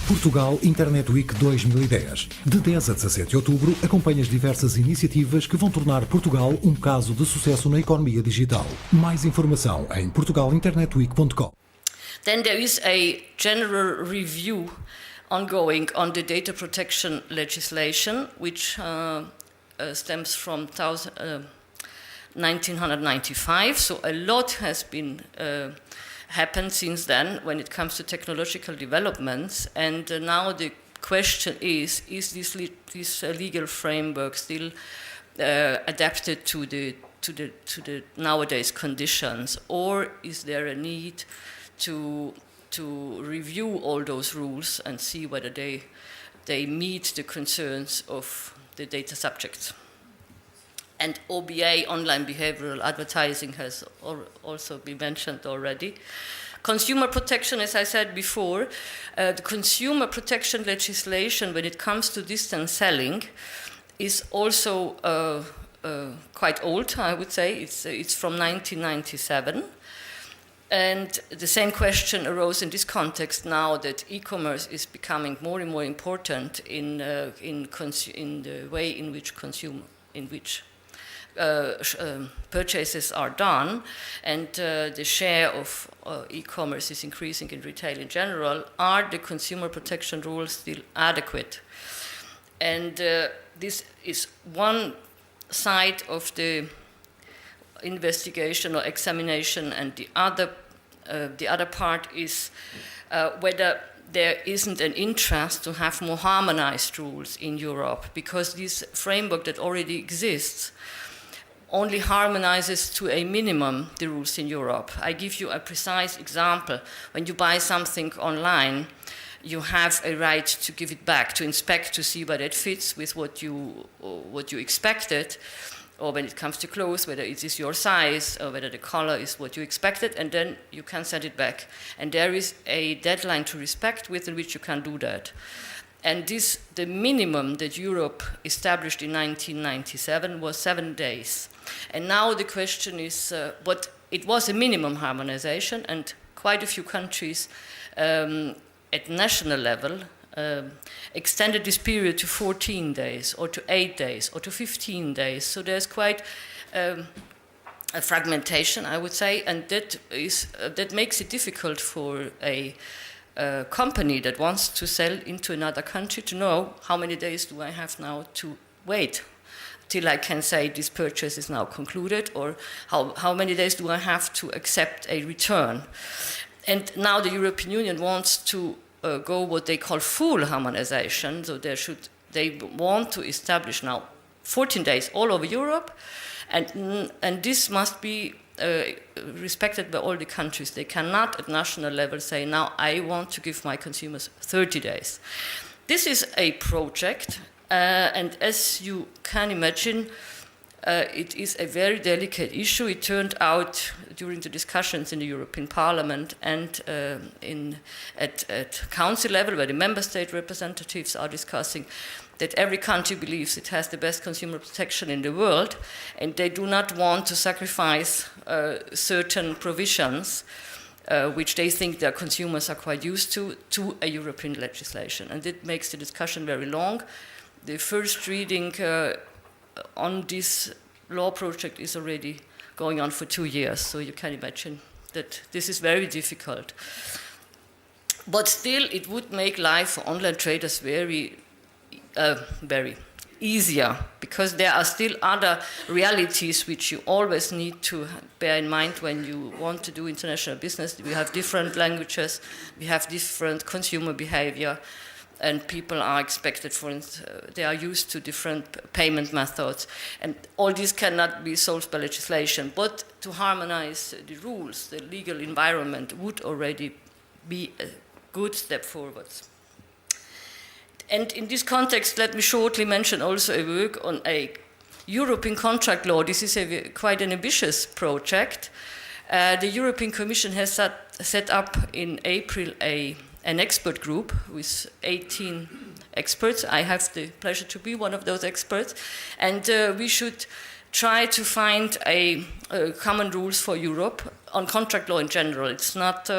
Portugal Internet Week 2010. De 10 a 17 de outubro, acompanhe as diversas iniciativas que vão tornar Portugal um caso de sucesso na economia digital. Mais informação em portugalinternetweek.com. Then there is a general review ongoing on the data protection legislation, which stems from 1995. So a lot has been happened since then when it comes to technological developments, and now the question is this legal framework still adapted to the nowadays conditions, or is there a need to review all those rules and see whether they meet the concerns of the data subjects? And OBA, online behavioral advertising, has also been mentioned already. Consumer protection, as I said before, the consumer protection legislation when it comes to distance selling is also quite old, I would say. It's from 1997. And the same question arose in this context now that e-commerce is becoming more and more important in the way in which purchases are done, and the share of e-commerce is increasing in retail in general. Are the consumer protection rules still adequate? And this is one side of the investigation or examination, and the other part is whether there isn't an interest to have more harmonized rules in Europe, because this framework that already exists only harmonizes to a minimum the rules in Europe. I give you a precise example. When you buy something online, you have a right to give it back, to inspect, to see whether it fits with what you expected, or when it comes to clothes, whether it is your size, or whether the color is what you expected, and then you can send it back. And there is a deadline to respect within which you can do that. And the minimum that Europe established in 1997 was 7 days. And now the question is, it was a minimum harmonization, and quite a few countries at national level extended this period to 14 days, or to 8 days, or to 15 days. So there's quite a fragmentation, I would say, and that makes it difficult for a company that wants to sell into another country to know how many days do I have now to wait till I can say this purchase is now concluded, or how many days do I have to accept a return. And now the European Union wants to go what they call full harmonization, so they want to establish now 14 days all over Europe, and this must be respected by all the countries. They cannot at national level say, now I want to give my consumers 30 days. This is a project, and as you can imagine, it is a very delicate issue. It turned out during the discussions in the European Parliament and at council level, where the member state representatives are discussing, that every country believes it has the best consumer protection in the world, and they do not want to sacrifice certain provisions which they think their consumers are quite used to a European legislation. And it makes the discussion very long. The first reading on this law project is already going on for 2 years, so you can imagine that this is very difficult. But still, it would make life for online traders very easier, because there are still other realities which you always need to bear in mind when you want to do international business. We have different languages, we have different consumer behavior, and people are expected, for instance, they are used to different payment methods, and all this cannot be solved by legislation. But to harmonize the rules, the legal environment would already be a good step forwards. And in this context, let me shortly mention also a work on a European contract law. This is quite an ambitious project. The European Commission has set up in April an expert group with 18 experts. I have the pleasure to be one of those experts. And we should try to find a common rules for Europe on contract law in general. It's not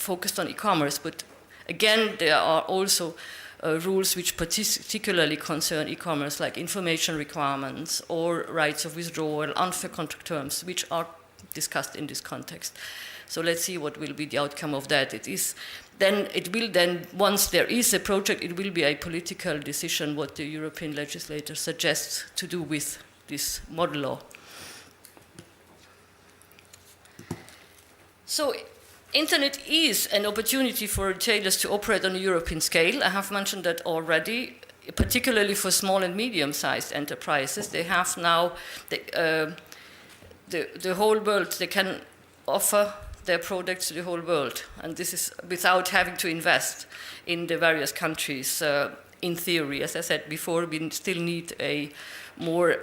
focused on e-commerce, but again, there are also rules which particularly concern e-commerce, like information requirements or rights of withdrawal, unfair contract terms, which are discussed in this context. So let's see what will be the outcome of that. Once there is a project, it will be a political decision what the European legislator suggests to do with this model law. So, Internet is an opportunity for retailers to operate on a European scale. I have mentioned that already, particularly for small and medium-sized enterprises. They have now the whole world. They can offer their products to the whole world, and this is without having to invest in the various countries. In theory, as I said before, we still need a more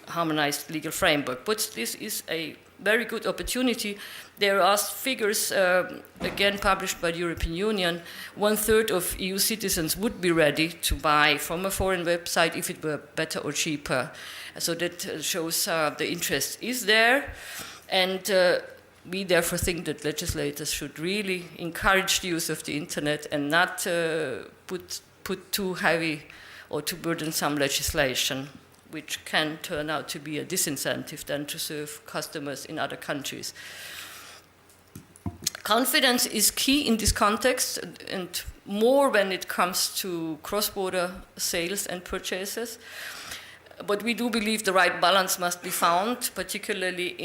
harmonized legal framework, but this is a very good opportunity. There are figures, again published by the European Union. 1/3 of EU citizens would be ready to buy from a foreign website if it were better or cheaper. So that shows the interest is there. And we therefore think that legislators should really encourage the use of the internet and not put too heavy or too burdensome legislation, which can turn out to be a disincentive then to serve customers in other countries. Confidence is key in this context, and more when it comes to cross-border sales and purchases. But we do believe the right balance must be found, particularly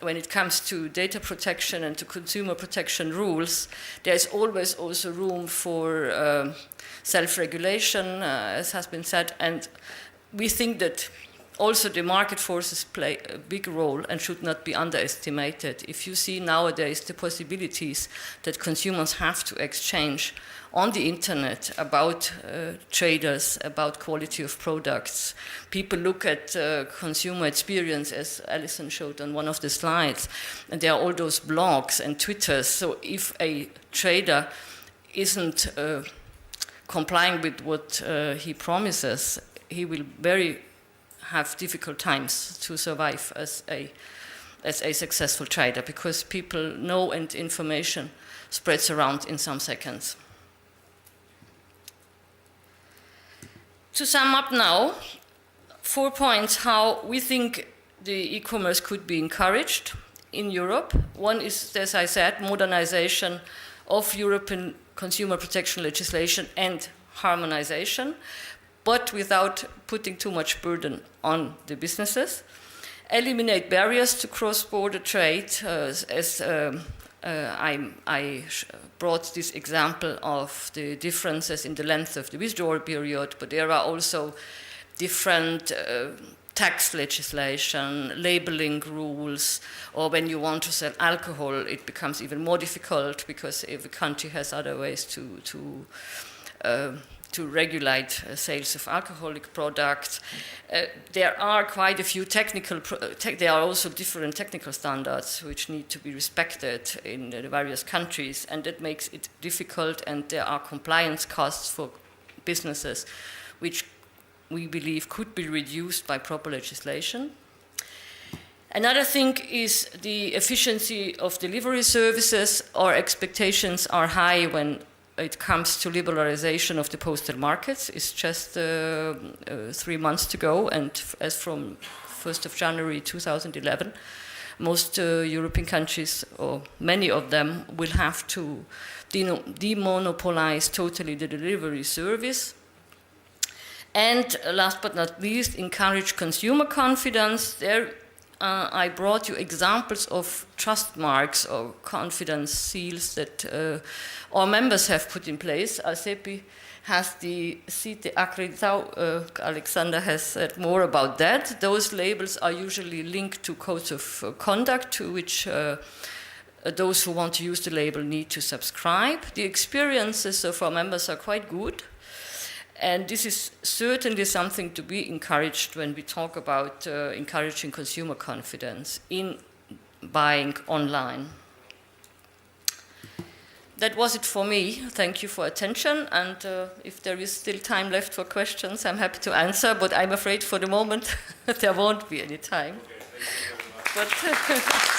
when it comes to data protection and to consumer protection rules. There's always also room for self-regulation, as has been said, and we think that also the market forces play a big role and should not be underestimated. If you see nowadays the possibilities that consumers have to exchange on the internet about traders, about quality of products. People look at consumer experience, as Alison showed on one of the slides, and there are all those blogs and Twitters. So if a trader isn't complying with what he promises, he will have difficult times to survive as a successful trader, because people know and information spreads around in some seconds. To sum up now, 4 points how we think the e-commerce could be encouraged in Europe. One is, as I said, modernization of European consumer protection legislation and harmonization, but without putting too much burden on the businesses. Eliminate barriers to cross-border trade, I brought this example of the differences in the length of the withdrawal period, but there are also different tax legislation, labeling rules, or when you want to sell alcohol, it becomes even more difficult because every country has other ways to regulate sales of alcoholic products. There are quite a few there are also different technical standards which need to be respected in the various countries, and that makes it difficult, and there are compliance costs for businesses which we believe could be reduced by proper legislation. Another thing is the efficiency of delivery services. Our expectations are high when it comes to liberalization of the postal markets. It's just 3 months to go, and as from 1st of January 2011, most European countries, or many of them, will have to demonopolize totally the delivery service. And last but not least, encourage consumer confidence. There I brought you examples of trust marks or confidence seals that our members have put in place. ACEPI has the Site Accreditao. Alexander has said more about that. Those labels are usually linked to codes of conduct to which those who want to use the label need to subscribe. The experiences of our members are quite good. And this is certainly something to be encouraged when we talk about encouraging consumer confidence in buying online. That was it for me. Thank you for attention. And if there is still time left for questions, I'm happy to answer. But I'm afraid for the moment there won't be any time. Okay, thank you very much.